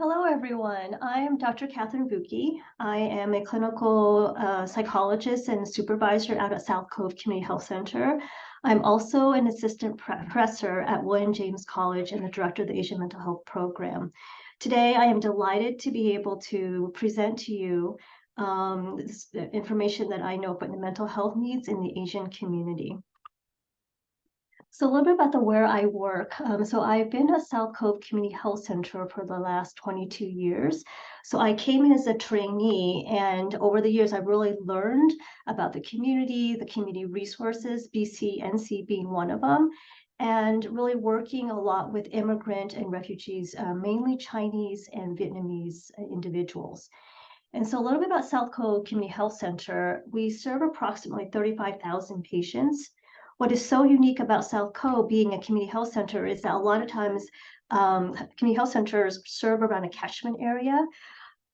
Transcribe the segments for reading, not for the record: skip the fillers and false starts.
Hello, everyone. I am Dr. Catherine Vuky. I am a clinical psychologist and supervisor out at South Cove Community Health Center. I'm also an assistant professor at William James College and the director of the Asian Mental Health Program. Today, I am delighted to be able to present to you this information that I know about the mental health needs in the Asian community. So a little bit about where I work. So I've been at South Cove Community Health Center for the last 22 years. So I came in as a trainee, and over the years, I've really learned about the community resources, BCNC being one of them, and really working a lot with immigrant and refugees, mainly Chinese and Vietnamese individuals. And so a little bit about South Cove Community Health Center, we serve approximately 35,000 patients. What is so unique about South Cove being a community health center is that a lot of times community health centers serve around a catchment area,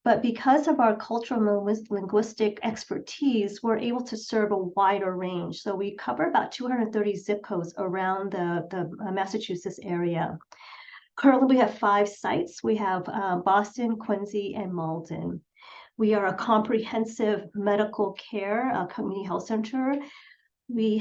but because of our cultural and linguistic expertise, we're able to serve a wider range. So we cover about 230 zip codes around the Massachusetts area. Currently, we have 5 sites. We have Boston, Quincy, and Malden. We are a comprehensive medical care community health center. We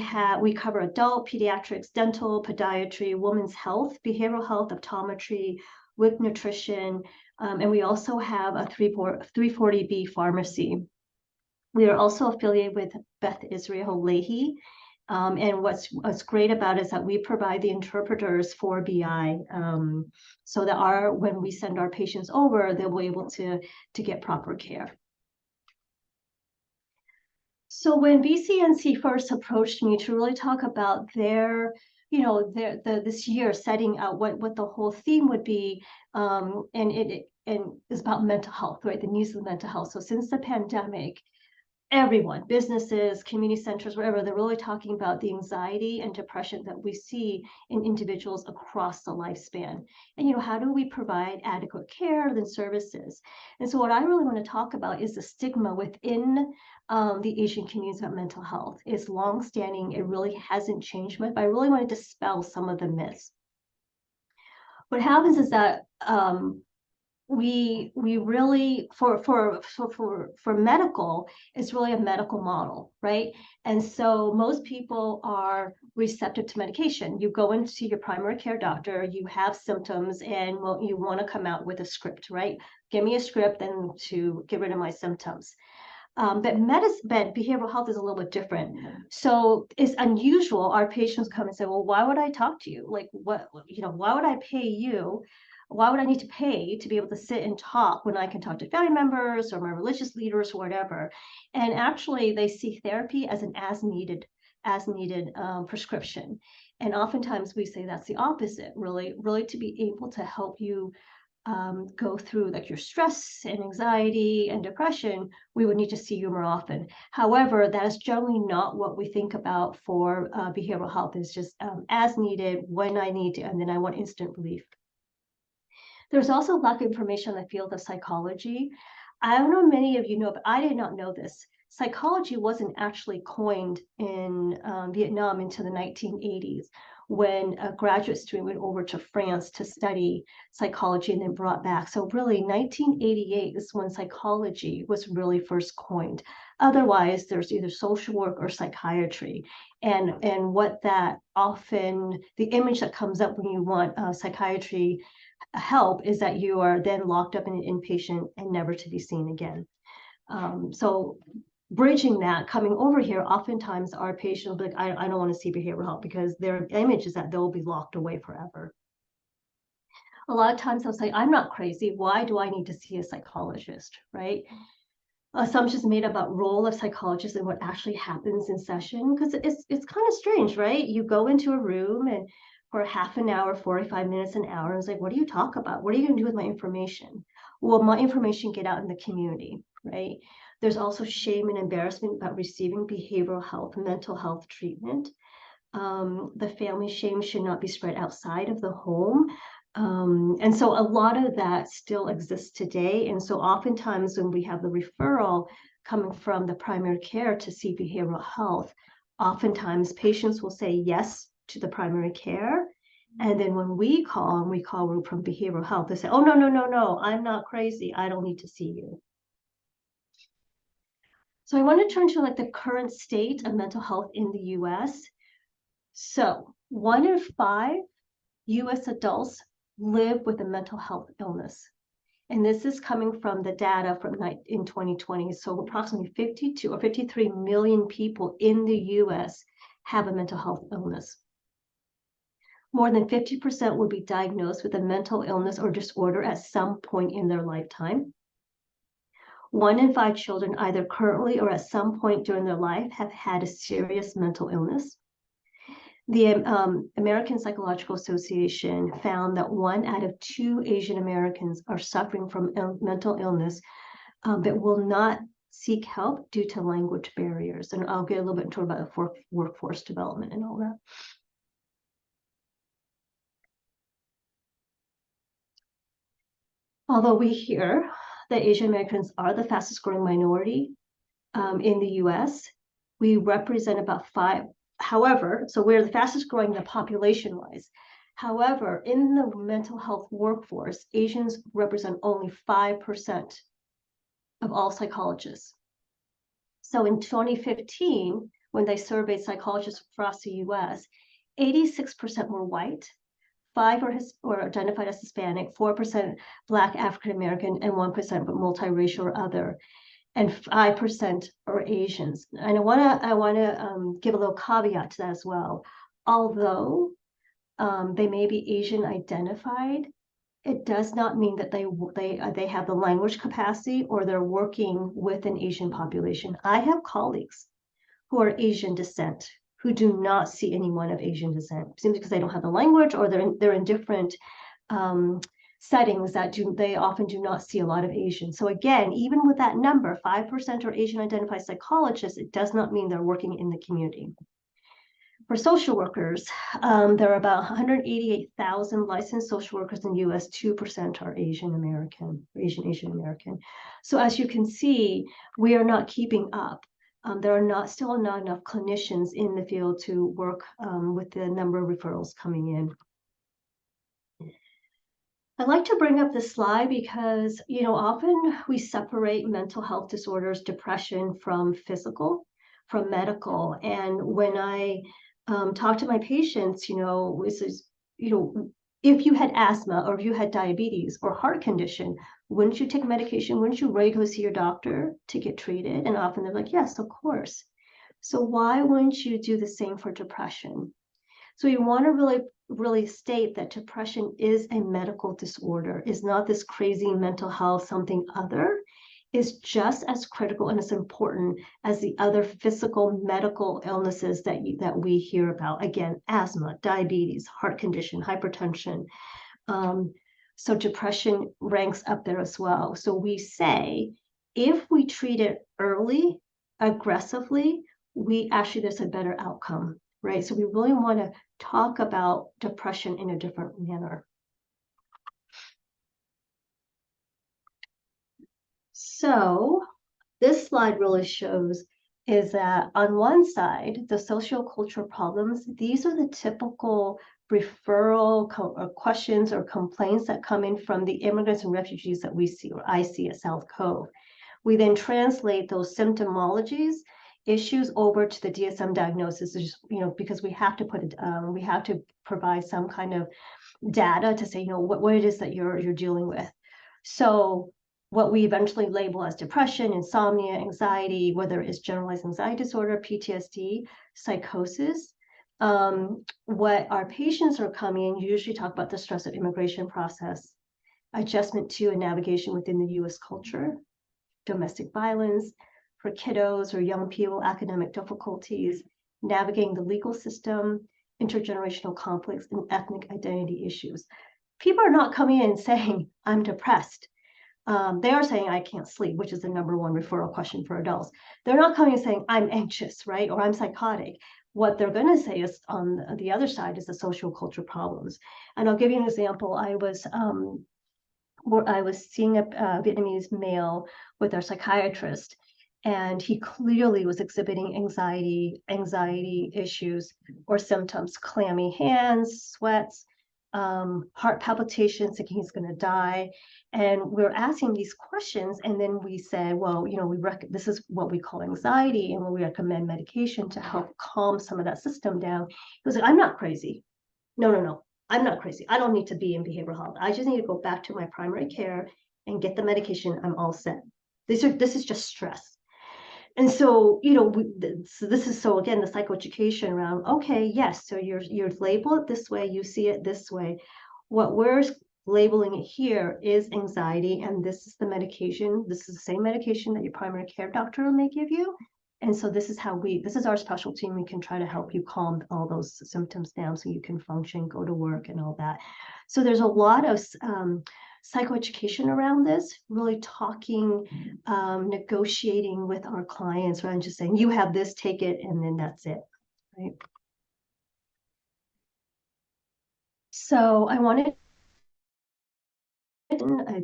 cover adult, pediatrics, dental, podiatry, women's health, behavioral health, optometry, WIC nutrition, and we also have a 340B pharmacy. We are also affiliated with Beth Israel Lahey, and what's great about it is that we provide the interpreters for BI, so that when we send our patients over, they'll be able to get proper care. So when BCNC first approached me to really talk about this year setting out what the whole theme would be, and it's about mental health, right? The needs of mental health. So since the pandemic, everyone, businesses, community centers, wherever, they're really talking about the anxiety and depression that we see in individuals across the lifespan. And, how do we provide adequate care and services? And so what I really want to talk about is the stigma within the Asian communities about mental health. It's longstanding. It really hasn't changed much, but I really want to dispel some of the myths. What happens is that we really for medical, it's really a medical model, right? And so most people are receptive to medication. You go into your primary care doctor, you have symptoms, and you want to come out with a script, right? Give me a script and to get rid of my symptoms. But behavioral health is a little bit different. So it's unusual. Our patients come and say, well, why would I talk to you? Like, why would I pay you? Why would I need to pay to be able to sit and talk when I can talk to family members or my religious leaders or whatever? And actually, they see therapy as an as needed prescription. And oftentimes we say that's the opposite, really to be able to help you go through like your stress and anxiety and depression, we would need to see you more often. However, that is generally not what we think about for behavioral health. It's just as needed, when I need to, and then I want instant relief. There's also lack of information on the field of psychology. I don't know many of you know, but I did not know this. Psychology wasn't actually coined in Vietnam until the 1980s, when a graduate student went over to France to study psychology and then brought back. So really 1988 is when psychology was really first coined. Otherwise, there's either social work or psychiatry. And what that often, the image that comes up when you want psychiatry help is that you are then locked up in an inpatient and never to be seen again. So bridging that, coming over here, oftentimes our patients will be like, I don't want to see behavioral health, because their image is that they'll be locked away forever. A lot of times they'll say, I'm not crazy. Why do I need to see a psychologist, right? Assumptions made about role of psychologists and what actually happens in session, because it's kind of strange, right? You go into a room and for half an hour, 45 minutes, an hour, and it's like, what do you talk about? What are you going to do with my information? Well, my information get out in the community, right? There's also shame and embarrassment about receiving behavioral health, mental health treatment. The family shame should not be spread outside of the home. And so a lot of that still exists today. And so oftentimes when we have the referral coming from the primary care to see behavioral health, oftentimes patients will say yes to the primary care, And then when we call, and we call from behavioral health, they say, oh, no, no, no, no, I'm not crazy. I don't need to see you. So I want to turn to like the current state of mental health in the US. So 1 in 5 US adults live with a mental health illness. And this is coming from the data from in 2020. So approximately 52 or 53 million people in the US have a mental health illness. More than 50% will be diagnosed with a mental illness or disorder at some point in their lifetime. 1 in 5 children, either currently or at some point during their life, have had a serious mental illness. The American Psychological Association found that 1 out of 2 Asian Americans are suffering from mental illness but will not seek help due to language barriers. And I'll get a little bit into about the workforce development and all that. Although we hear that Asian Americans are the fastest growing minority in the US, we represent about 5. However, so we're the fastest growing population-wise. However, in the mental health workforce, Asians represent only 5% of all psychologists. So in 2015, when they surveyed psychologists across the US, 86% were white, 5% were identified as Hispanic, 4% Black African American, and 1% multiracial or other, and 5% are Asians. And I want to give a little caveat to that as well. Although they may be Asian identified, it does not mean that they have the language capacity or they're working with an Asian population. I have colleagues who are Asian descent who do not see anyone of Asian descent, simply because they don't have the language or they're in different settings that they often do not see a lot of Asians. So again, even with that number, 5% are Asian identified psychologists, it does not mean they're working in the community. For social workers, there are about 188,000 licensed social workers in the US, 2% are Asian American, Asian American. So as you can see, we are not keeping up. There are still not enough clinicians in the field to work with the number of referrals coming in. I like to bring up this slide because, often we separate mental health disorders, depression from physical, from medical. And when I talk to my patients, if you had asthma or if you had diabetes or heart condition, wouldn't you take medication? Wouldn't you regularly see your doctor to get treated? And often they're like, yes, of course. So why wouldn't you do the same for depression? So you want to really state that depression is a medical disorder, is not this crazy mental health, something other, is just as critical and as important as the other physical medical illnesses that we hear about. Again, asthma, diabetes, heart condition, hypertension. So depression ranks up there as well. So we say, if we treat it early, aggressively, there's a better outcome, right? So we really want to talk about depression in a different manner. So this slide really shows is that on one side, the sociocultural problems, these are the typical referral questions or complaints that come in from the immigrants and refugees that we see, or I see at South Cove. We then translate those symptomologies, issues over to the DSM diagnosis, because we have to provide some kind of data to say, what it is that you're dealing with. So what we eventually label as depression, insomnia, anxiety, whether it's generalized anxiety disorder, PTSD, psychosis. What our patients are coming in usually talk about the stress of immigration process, adjustment to and navigation within the US culture, domestic violence, for kiddos or young people, academic difficulties, navigating the legal system, intergenerational conflicts, and ethnic identity issues. People are not coming in saying, I'm depressed. They are saying, I can't sleep, which is the #1 referral question for adults. They're not coming and saying, I'm anxious, right? Or I'm psychotic. What they're going to say is on the other side is the social culture problems. And I'll give you an example. I was seeing a Vietnamese male with our psychiatrist, and he clearly was exhibiting anxiety issues or symptoms, clammy hands, sweats, heart palpitations, thinking he's going to die. And we're asking these questions, and then we said, well, this is what we call anxiety, and we recommend medication to help calm some of that system down. He was like, I'm not crazy. No, I'm not crazy. I don't need to be in behavioral health. I just need to go back to my primary care and get the medication. I'm all set. This is just stress. And so, so this is, so again, the psychoeducation around, okay, yes, so you're labeled this way, you see it this way. What we're labeling it here is anxiety, and this is the medication. This is the same medication that your primary care doctor may give you. And so this is our specialty, and we can try to help you calm all those symptoms down so you can function, go to work, and all that. So there's a lot of psychoeducation around this, really talking, negotiating with our clients rather than just saying, you have this, take it, and then that's it, right? So I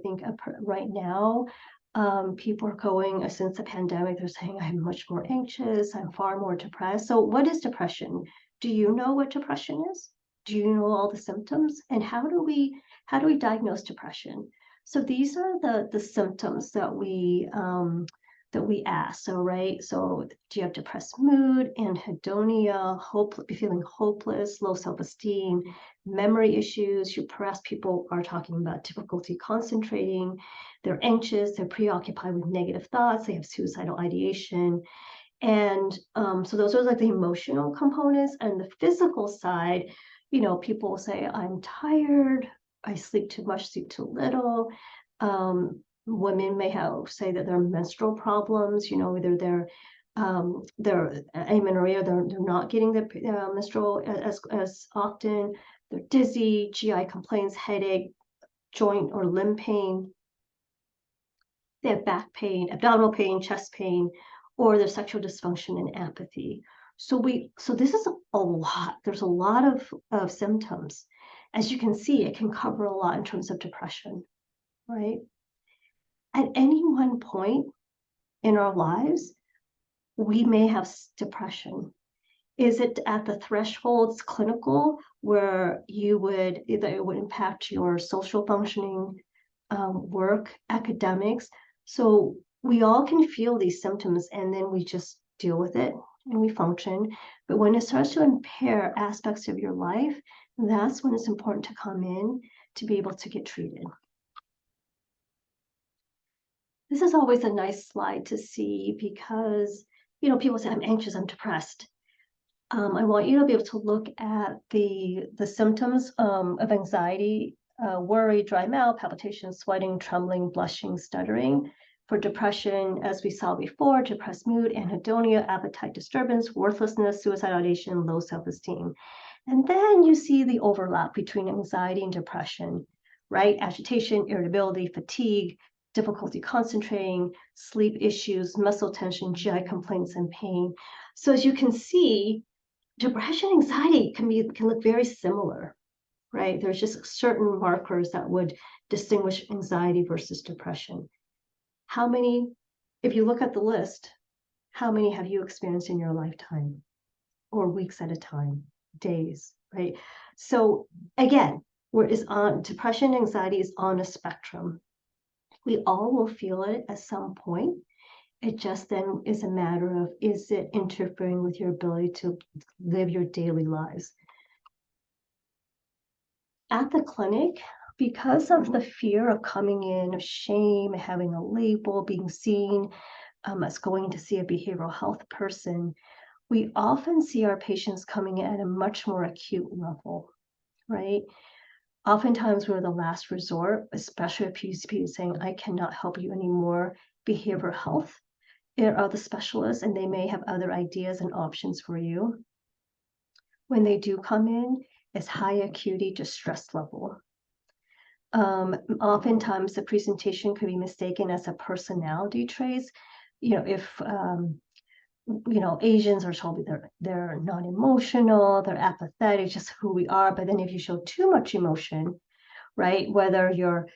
think right now, people are going, since the pandemic, they're saying, I'm much more anxious, I'm far more depressed. So what is depression? Do you know what depression is? Do you know all the symptoms? And how do we diagnose depression? So these are the symptoms that we ask. So, right, so do you have depressed mood, anhedonia, feeling hopeless, low self-esteem, memory issues? Perhaps people are talking about difficulty concentrating, they're anxious, they're preoccupied with negative thoughts, they have suicidal ideation. And so those are like the emotional components. And the physical side, people will say, I'm tired, I sleep too much, sleep too little. Women may say that they're menstrual problems, either they're amenorrhea, they're not getting the menstrual as often, they're dizzy, GI complaints, headache, joint or limb pain, they have back pain, abdominal pain, chest pain, or their sexual dysfunction and apathy. So this is a lot. There's a lot of symptoms. As you can see, it can cover a lot in terms of depression, right? At any one point in our lives, we may have depression. Is it at the thresholds clinical where it would impact your social functioning, work, academics? So we all can feel these symptoms, and then we just deal with it and we function. But when it starts to impair aspects of your life, that's when it's important to come in to be able to get treated. This is always a nice slide to see because, people say, I'm anxious, I'm depressed. I want you to be able to look at the symptoms of anxiety, worry, dry mouth, palpitations, sweating, trembling, blushing, stuttering. For depression, as we saw before, depressed mood, anhedonia, appetite disturbance, worthlessness, suicidal ideation, low self-esteem. And then you see the overlap between anxiety and depression, right? Agitation, irritability, fatigue, difficulty concentrating, sleep issues, muscle tension, GI complaints, and pain. So as you can see, depression and anxiety can look very similar, right? There's just certain markers that would distinguish anxiety versus depression. How many, if you look at the list, how many have you experienced in your lifetime, or weeks at a time, days, right? So again, depression, anxiety is on a spectrum. We all will feel it at some point. It just then is a matter of, is it interfering with your ability to live your daily lives? At the clinic, because of the fear of coming in, of shame, having a label, being seen as going to see a behavioral health person, we often see our patients coming in at a much more acute level, right? Oftentimes we're the last resort, especially if PCP is saying, I cannot help you anymore, behavioral health. There are the specialists, and they may have other ideas and options for you. When they do come in, it's high acuity distress level. Oftentimes the presentation could be mistaken as a personality traits. If Asians are told they're not emotional, they're apathetic, just who we are. But then if you show too much emotion, right, whether you're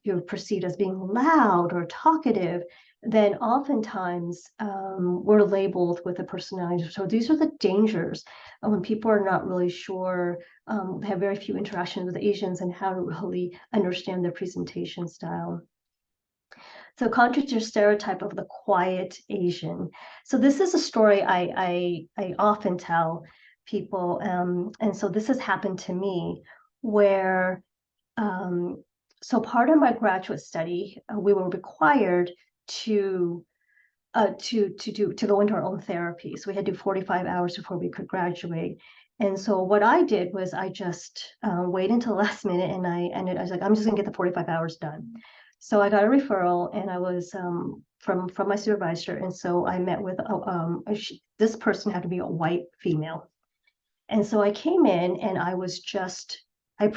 you're perceived as being loud or talkative, then oftentimes we're labeled with a personality. So these are the dangers when people are not really sure, they have very few interactions with Asians and how to really understand their presentation style. So contrary to your stereotype of the quiet Asian. So this is a story I often tell people. And so this has happened to me where, so part of my graduate study, we were required to go into our own therapy. So we had to do 45 hours before we could graduate. And so what I did was I just waited until the last minute, and I was like, I'm just gonna get the 45 hours done. So I got a referral, and I was from my supervisor, and so I met with this person had to be a white female. And so I came in and I was just, I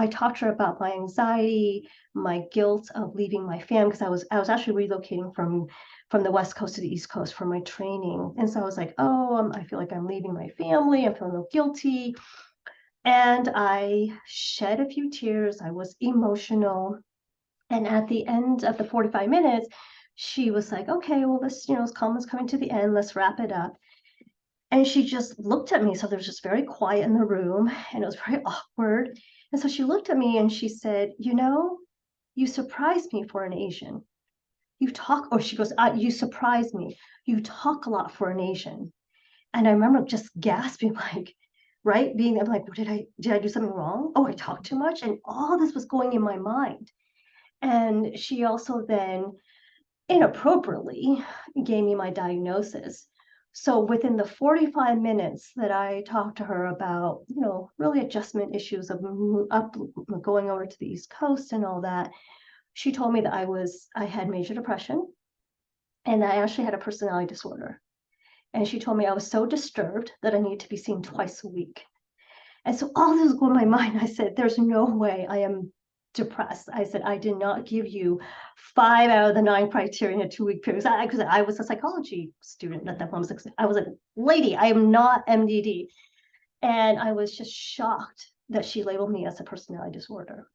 talked to her about my anxiety, my guilt of leaving my family, because I was actually relocating from the West Coast to the East Coast for my training. And so I was like, oh, I feel like I'm leaving my family. I'm feeling a little guilty. And I shed a few tears. I was emotional. And at the end of the 45 minutes, she was like, okay, well, this, comments coming to the end. Let's wrap it up. And she just looked at me. So there was just very quiet in the room, and it was very awkward. And so she looked at me and she said, you surprised me for an Asian. Or she goes, you surprise me. You talk a lot for an Asian. And I remember just gasping, like, right? I'm like, did I do something wrong? Oh, I talk too much. And all this was going in my mind. And she also then inappropriately gave me my diagnosis. So within the 45 minutes that I talked to her about, really adjustment issues of going over to the East Coast and all that, she told me that I had major depression, and I actually had a personality disorder. And she told me I was so disturbed that I needed to be seen twice a week. And so all this was going in my mind. I said, there's no way I am depressed. I said, I did not give you 5 out of the 9 criteria in a 2-week period. Because I was a psychology student at that point. I was a lady. I am not MDD. And I was just shocked that she labeled me as a personality disorder.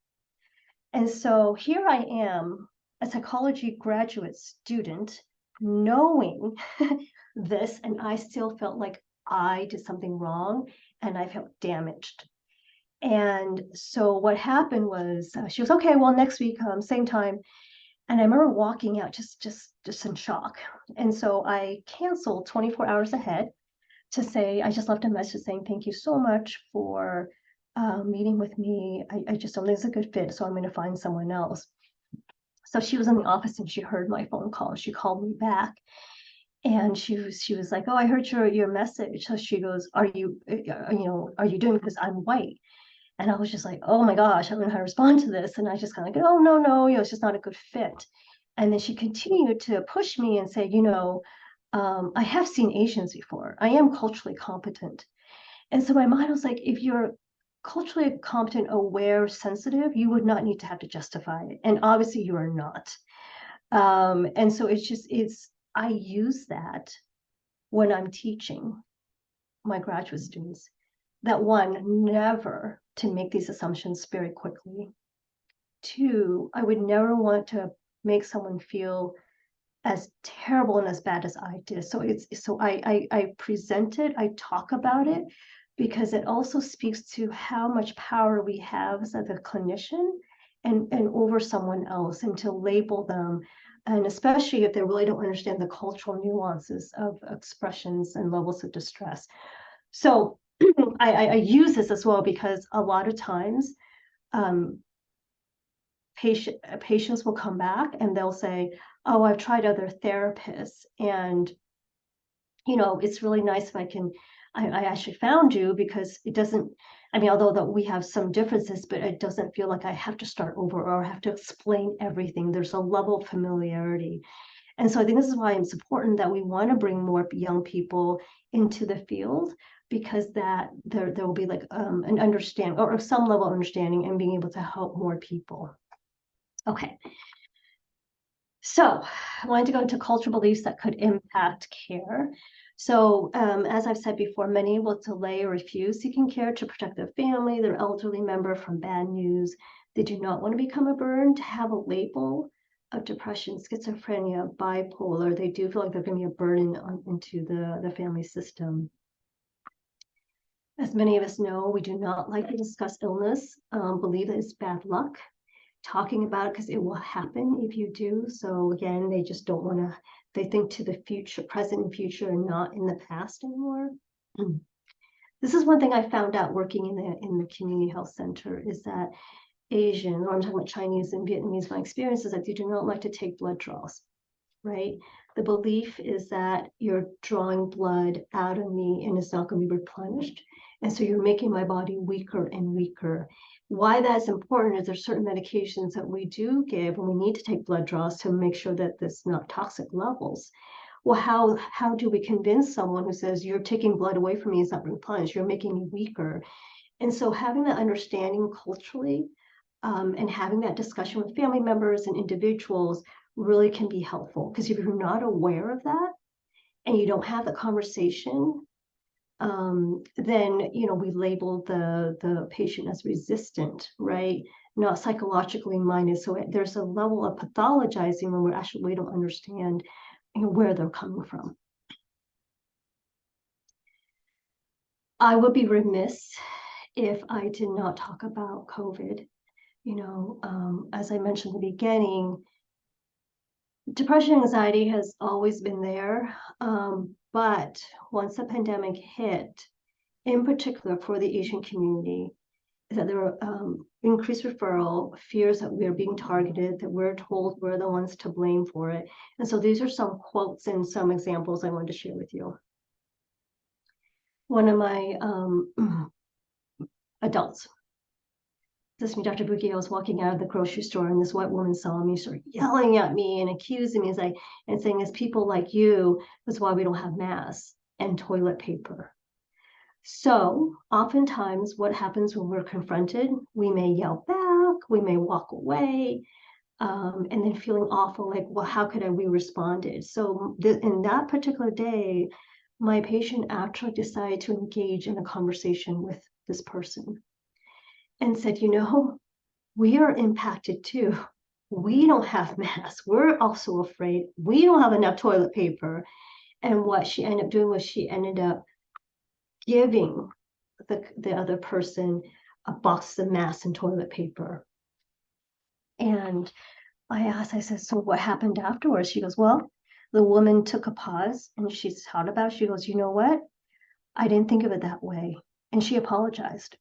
And so here I am, a psychology graduate student, knowing this, and I still felt like I did something wrong, and I felt damaged. And so what happened was she was okay, well, next week, same time. And I remember walking out just in shock. And so I canceled 24 hours ahead to say, I just left a message saying, thank you so much for meeting with me. I just don't think it's a good fit, so I'm going to find someone else. So she was in the office and she heard my phone call. She called me back. And she was like, oh, I heard your message. So she goes, are you doing, because I'm white? And I was just like, oh my gosh, I don't know how to respond to this. And I just kind of go, oh, no, it's just not a good fit. And then she continued to push me and say, I have seen Asians before. I am culturally competent. And so my mind was like, if you're culturally competent, aware, sensitive, you would not need to have to justify it. And obviously you are not. And so I use that when I'm teaching my graduate students, that one, never to make these assumptions very quickly. 2, I would never want to make someone feel as terrible and as bad as I did. So I present it, I talk about it, because it also speaks to how much power we have as a clinician and over someone else, and to label them, and especially if they really don't understand the cultural nuances of expressions and levels of distress. So I use this as well, because a lot of times patients will come back and they'll say, oh, I've tried other therapists, and it's really nice if I actually found you, because it doesn't, although that we have some differences, but it doesn't feel like I have to start over or have to explain everything. There's a level of familiarity. And so I think this is why it's important that we want to bring more young people into the field, because that there will be like an understanding, or some level of understanding, and being able to help more people. Okay. So I wanted to go into cultural beliefs that could impact care. So as I've said before, many will delay or refuse seeking care to protect their family, their elderly member from bad news. They do not want to become a burden, to have a label of depression, schizophrenia, bipolar. They do feel like they're going to be a burden into the family system. As many of us know, we do not like to discuss illness, believe that it's bad luck, talking about it because it will happen if you do. So again, they just don't want to, they think to the future, present and future, and not in the past anymore. This is one thing I found out working in the community health center, is that Asian, or I'm talking about Chinese and Vietnamese, my experience is that they do not like to take blood draws, right? The belief is that you're drawing blood out of me and it's not going to be replenished. And so you're making my body weaker and weaker. Why that's important is there's certain medications that we do give when we need to take blood draws to make sure that there's not toxic levels. Well, how do we convince someone who says you're taking blood away from me, it's not replenished, you're making me weaker? And so having that understanding culturally, and having that discussion with family members and individuals really can be helpful, because if you're not aware of that and you don't have the conversation, then we label the patient as resistant, right? Not psychologically minded. So there's a level of pathologizing when we don't understand where they're coming from. I would be remiss if I did not talk about COVID. As I mentioned in the beginning, depression and anxiety has always been there, but once the pandemic hit, in particular for the Asian community, is that there were increased referral, fears that we're being targeted, that we're told we're the ones to blame for it. And so these are some quotes and some examples I wanted to share with you. One of my adults, this is me, Dr. Vuky. I was walking out of the grocery store and this white woman saw me, started yelling at me and accusing me, and saying, it's people like you, that's why we don't have masks and toilet paper. So oftentimes what happens when we're confronted, we may yell back, we may walk away, and then feeling awful, like, well, how could we responded? So in that particular day, my patient actually decided to engage in a conversation with this person and said, we are impacted too. We don't have masks. We're also afraid. We don't have enough toilet paper. And what she ended up doing was she ended up giving the other person a box of masks and toilet paper. And I said, so what happened afterwards? She goes, well, the woman took a pause and she thought about it. She goes, you know what? I didn't think of it that way. And she apologized.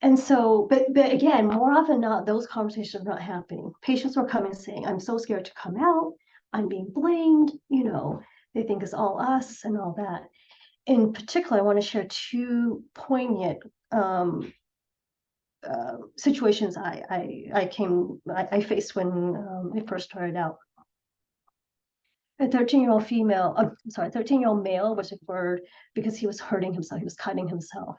And so, but again, more often than not, those conversations are not happening. Patients are coming saying, I'm so scared to come out. I'm being blamed. They think it's all us and all that. In particular, I want to share two poignant situations I faced when I first started out. A 13-year-old female, 13-year-old male was referred because he was hurting himself. He was cutting himself.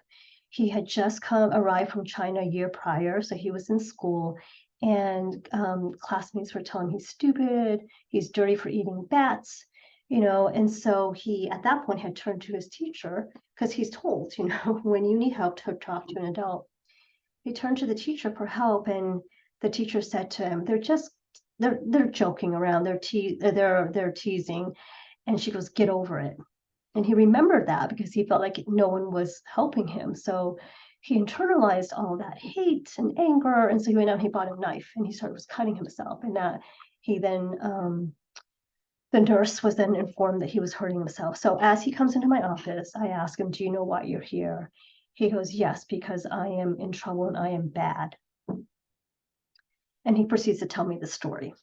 He had just arrived from China a year prior, so he was in school, and classmates were telling him he's stupid, he's dirty for eating bats, and so he, at that point, had turned to his teacher, because he's told, when you need help, to talk to an adult. He turned to the teacher for help, and the teacher said to him, they're joking around, they're teasing, and she goes, get over it. And he remembered that because he felt like no one was helping him. So he internalized all that hate and anger. And so he went out and he bought a knife and he was cutting himself. And that he then, the nurse was then informed that he was hurting himself. So as he comes into my office, I ask him, do you know why you're here? He goes, yes, because I am in trouble and I am bad. And he proceeds to tell me the story.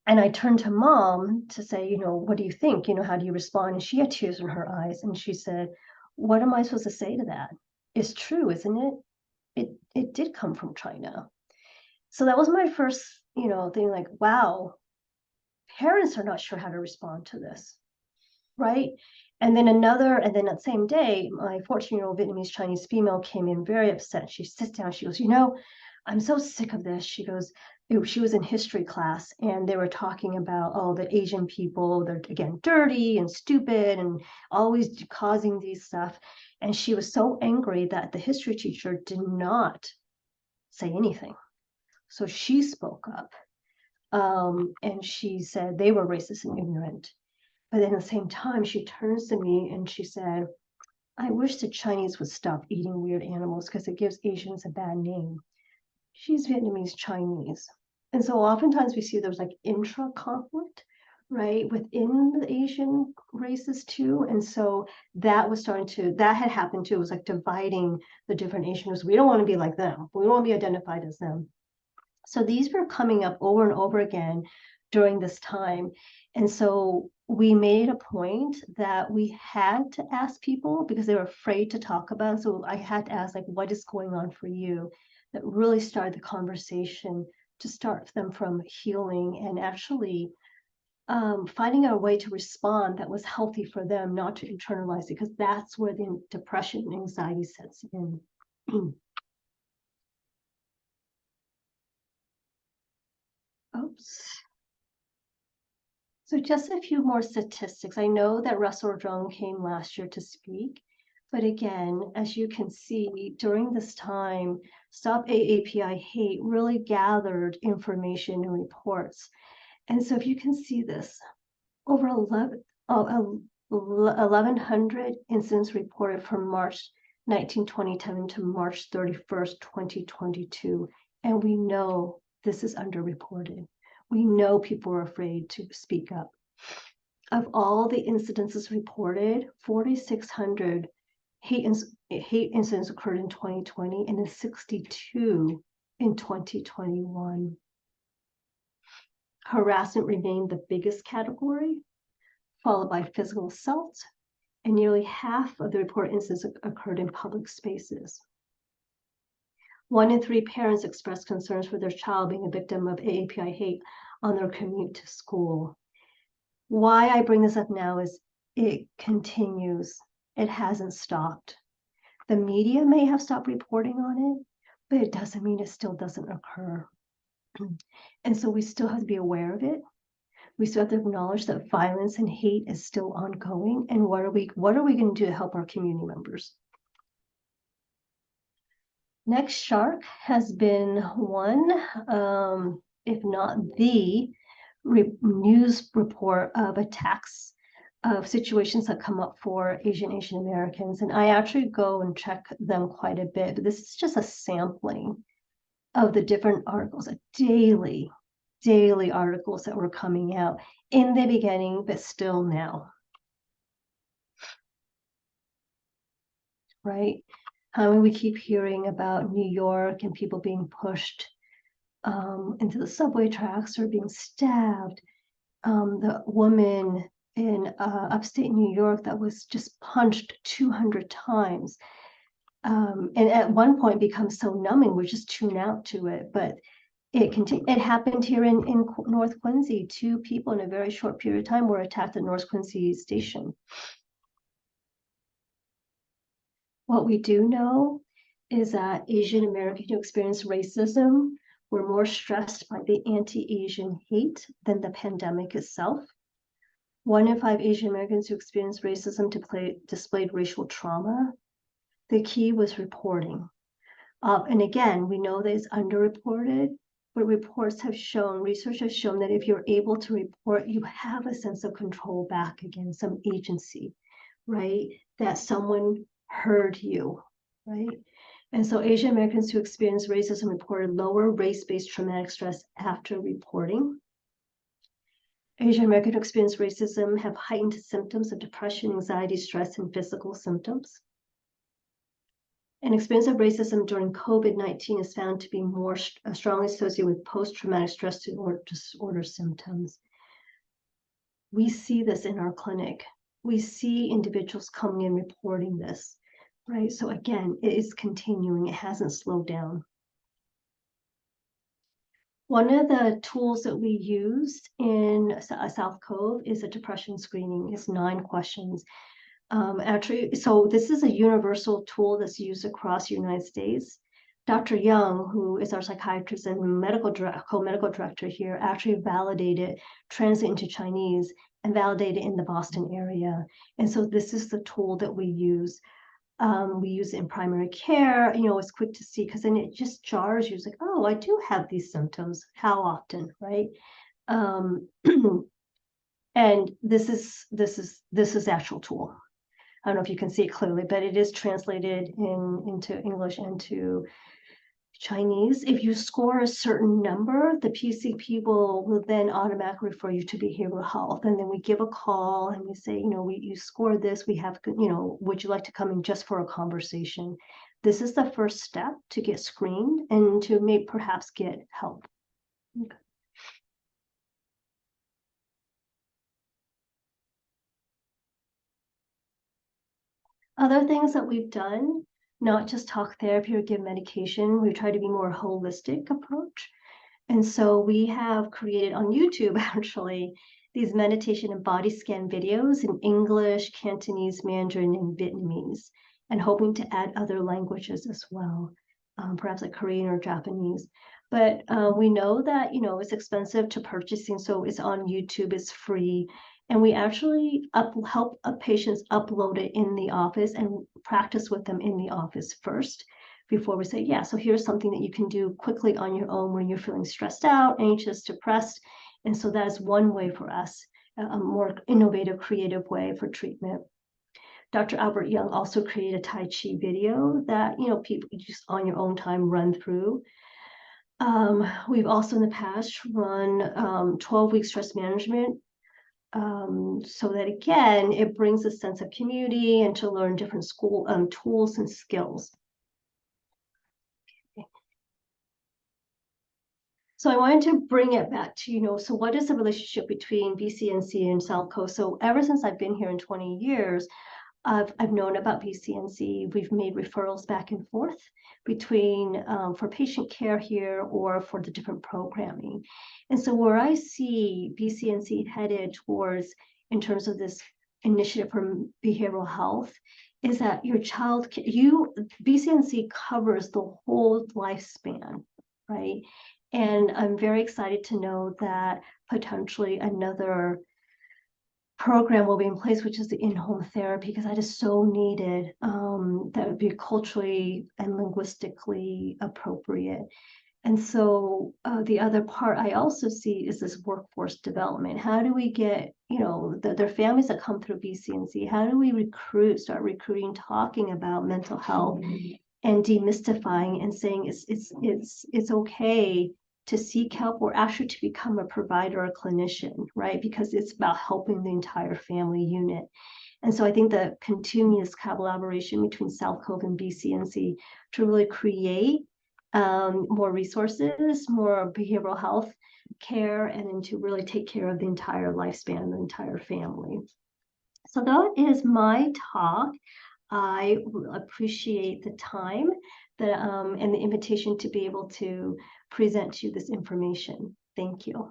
And I turned to Mom to say, what do you think? How do you respond? And she had tears in her eyes. And she said, what am I supposed to say to that? It's true, isn't it? It did come from China. So that was my first, thing, like, wow, parents are not sure how to respond to this, right? And then that same day, my 14-year-old Vietnamese Chinese female came in very upset. She sits down, she goes, I'm so sick of this. She goes, she was in history class and they were talking about, the Asian people, they're again dirty and stupid and always causing these stuff. And she was so angry that the history teacher did not say anything. So she spoke up, and she said they were racist and ignorant. But then at the same time, she turns to me and she said, I wish the Chinese would stop eating weird animals because it gives Asians a bad name. She's Vietnamese Chinese. And so oftentimes we see there's like intra-conflict, right, within the Asian races too. And so that was that had happened too. It was like dividing the different Asian races. We don't want to be like them. We don't want to be identified as them. So these were coming up over and over again during this time. And so we made a point that we had to ask people because they were afraid to talk about it. So I had to ask, like, what is going on for you? That really started the conversation to start them from healing and actually finding a way to respond that was healthy for them, not to internalize it, because that's where the depression and anxiety sets in. Oops. So just a few more statistics. I know that Russell Drung came last year to speak, but again, as you can see, during this time, Stop AAPI Hate really gathered information and reports. And so if you can see this, over 1,100 incidents reported from March 19, 2010 to March 31st, 2022. And we know this is underreported. We know people are afraid to speak up. Of all the incidences reported, 4,600 hate incidents occurred in 2020 and 62 in 2021. Harassment remained the biggest category, followed by physical assault, and nearly half of the reported incidents occurred in public spaces. 1 in 3 parents expressed concerns for their child being a victim of AAPI hate on their commute to school. Why I bring this up now is it continues. It hasn't stopped. The media may have stopped reporting on it, but it doesn't mean it still doesn't occur. And so we still have to be aware of it. We still have to acknowledge that violence and hate is still ongoing. And what are we going to do to help our community members? Next Shark has been one, if not the news report of attacks of situations that come up for Asian Americans. And I actually go and check them quite a bit. But this is just a sampling of the different articles, daily articles that were coming out in the beginning, but still now. Right? We keep hearing about New York and people being pushed into the subway tracks or being stabbed. The woman in upstate New York that was just punched 200 times. And at one point becomes so numbing, we just tune out to it. But it happened here in North Quincy. 2 people in a very short period of time were attacked at North Quincy Station. What we do know is that Asian Americans who experience racism were more stressed by the anti-Asian hate than the pandemic itself. 1 in 5 Asian Americans who experienced racism displayed racial trauma. The key was reporting. And again, we know that it's underreported, but research has shown that if you're able to report, you have a sense of control back again, some agency, right? That someone heard you, right? And so Asian Americans who experienced racism reported lower race-based traumatic stress after reporting. Asian Americans who experience racism have heightened symptoms of depression, anxiety, stress, and physical symptoms. And experience of racism during COVID-19 is found to be more strongly associated with post-traumatic stress disorder symptoms. We see this in our clinic. We see individuals coming in reporting this, right? So again, it is continuing. It hasn't slowed down. One of the tools that we used in South Cove is a depression screening. It's 9 questions. Actually, so this is a universal tool that's used across the United States. Dr. Young, who is our psychiatrist and co-medical director here, actually validated, translated into Chinese, and validated in the Boston area. And so this is the tool that we use. We use it in primary care. It's quick to see because then it just jars you. It's like, oh, I do have these symptoms. How often, right? And this is actual tool. I don't know if you can see it clearly, but it is translated into English and to Chinese. If you score a certain number, the PCP will then automatically refer you to behavioral health. And then we give a call and we say, you score this, we have, would you like to come in just for a conversation? This is the first step to get screened and to perhaps get help. Okay. Other things that we've done, not just talk therapy or give medication, we try to be more holistic approach. And so we have created on YouTube, actually, these meditation and body scan videos in English, Cantonese, Mandarin, and Vietnamese, and hoping to add other languages as well, perhaps like Korean or Japanese. But we know that, it's expensive to purchasing, so it's on YouTube, it's free. And we actually help patients upload it in the office and practice with them in the office first before we say, yeah, so here's something that you can do quickly on your own when you're feeling stressed out, anxious, depressed. And so that is one way for us, a more innovative, creative way for treatment. Dr. Albert Young also created a Tai Chi video that, people just on your own time run through. We've also in the past run 12-week stress management so that, again, it brings a sense of community and to learn different school tools and skills. So I wanted to bring it back to, so what is the relationship between BCNC and South Coast? So ever since I've been here in 20 years, I've known about BCNC. We've made referrals back and forth between for patient care here or for the different programming. And so where I see BCNC headed towards in terms of this initiative for behavioral health is that BCNC covers the whole lifespan, right? And I'm very excited to know that potentially another program will be in place, which is the in-home therapy, because that is so needed. That would be culturally and linguistically appropriate. And so the other part I also see is this workforce development. How do we get, their families that come through BCNC, how do we start recruiting, talking about mental health and demystifying and saying it's okay to seek help or actually to become a provider or clinician, right? Because it's about helping the entire family unit. And so I think the continuous collaboration between South Cove and BCNC to really create more resources, more behavioral health care, and then to really take care of the entire lifespan, the entire family. So that is my talk. I appreciate the time and the invitation to be able to present to you this information. Thank you.